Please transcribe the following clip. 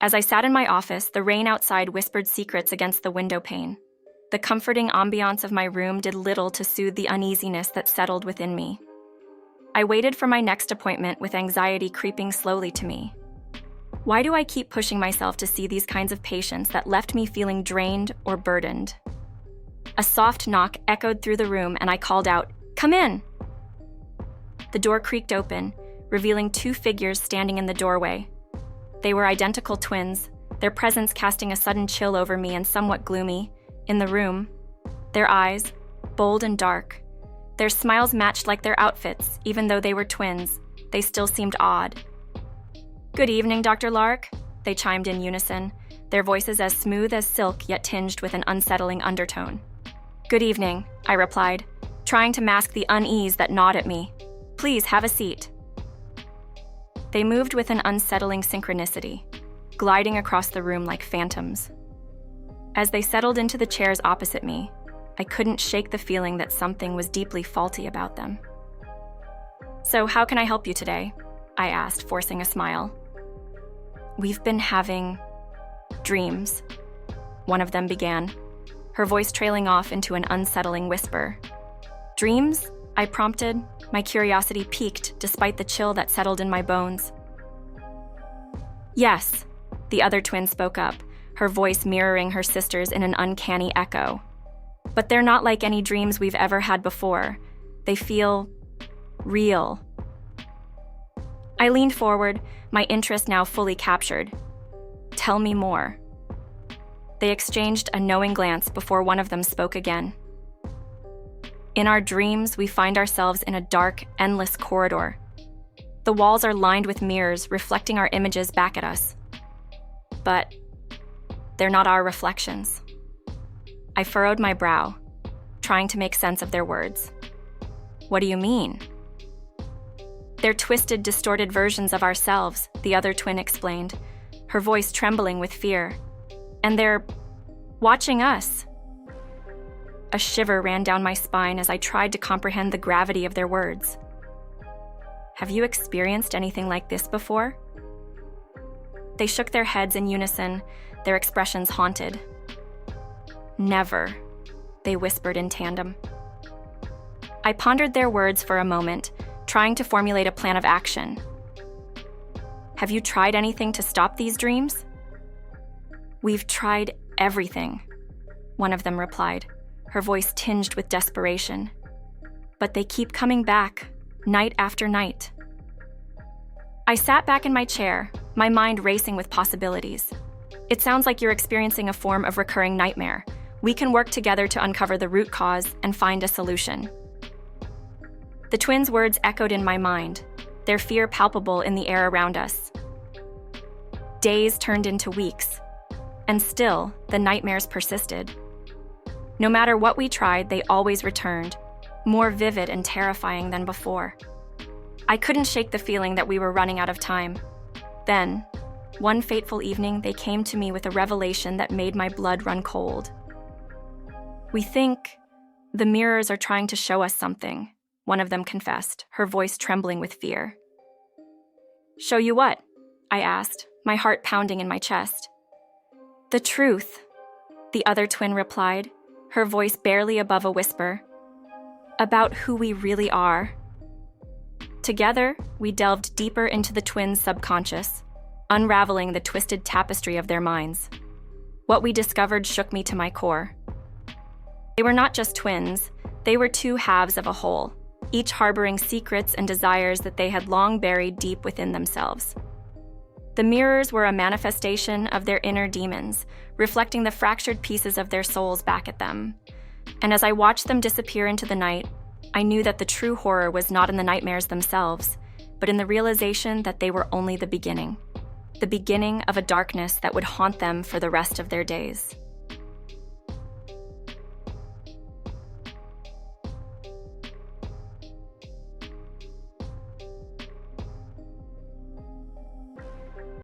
As I sat in my office, the rain outside whispered secrets against the window pane. The comforting ambiance of my room did little to soothe the uneasiness that settled within me. I waited for my next appointment with anxiety creeping slowly to me. Why do I keep pushing myself to see these kinds of patients that left me feeling drained or burdened? A soft knock echoed through the room and I called out, "Come in!" The door creaked open, revealing two figures standing in the doorway. They were identical twins, their presence casting a sudden chill over me and somewhat gloomy. In the room, their eyes, bold and dark. Their smiles matched like their outfits, even though they were twins. They still seemed odd. "Good evening, Dr. Lark," they chimed in unison, their voices as smooth as silk yet tinged with an unsettling undertone. "Good evening," I replied, trying to mask the unease that gnawed at me. "Please have a seat." They moved with an unsettling synchronicity, gliding across the room like phantoms. As they settled into the chairs opposite me, I couldn't shake the feeling that something was deeply faulty about them. "So how can I help you today?" I asked, forcing a smile. "We've been having dreams," one of them began, her voice trailing off into an unsettling whisper. "Dreams?" I prompted, my curiosity piqued despite the chill that settled in my bones. "Yes," the other twin spoke up, her voice mirroring her sister's in an uncanny echo. "But they're not like any dreams we've ever had before. They feel real." I leaned forward, my interest now fully captured. "Tell me more." They exchanged a knowing glance before one of them spoke again. "In our dreams, we find ourselves in a dark, endless corridor. The walls are lined with mirrors, reflecting our images back at us. But they're not our reflections." I furrowed my brow, trying to make sense of their words. "What do you mean?" "They're twisted, distorted versions of ourselves," the other twin explained, her voice trembling with fear. "And they're watching us." A shiver ran down my spine as I tried to comprehend the gravity of their words. "Have you experienced anything like this before?" They shook their heads in unison, their expressions haunted. "Never," they whispered in tandem. I pondered their words for a moment, trying to formulate a plan of action. "Have you tried anything to stop these dreams?" "We've tried everything," one of them replied, her voice tinged with desperation. "But they keep coming back, night after night." I sat back in my chair, my mind racing with possibilities. "It sounds like you're experiencing a form of recurring nightmare. We can work together to uncover the root cause and find a solution." The twins' words echoed in my mind, their fear palpable in the air around us. Days turned into weeks, and still, the nightmares persisted. No matter what we tried, they always returned, more vivid and terrifying than before. I couldn't shake the feeling that we were running out of time. Then, one fateful evening, they came to me with a revelation that made my blood run cold. "We think the mirrors are trying to show us something," one of them confessed, her voice trembling with fear. "Show you what?" I asked, my heart pounding in my chest. "The truth," the other twin replied, her voice barely above a whisper. "About who we really are." Together, we delved deeper into the twins' subconscious, unraveling the twisted tapestry of their minds. What we discovered shook me to my core. They were not just twins, they were two halves of a whole, each harboring secrets and desires that they had long buried deep within themselves. The mirrors were a manifestation of their inner demons, reflecting the fractured pieces of their souls back at them. And as I watched them disappear into the night, I knew that the true horror was not in the nightmares themselves, but in the realization that they were only the beginning of a darkness that would haunt them for the rest of their days.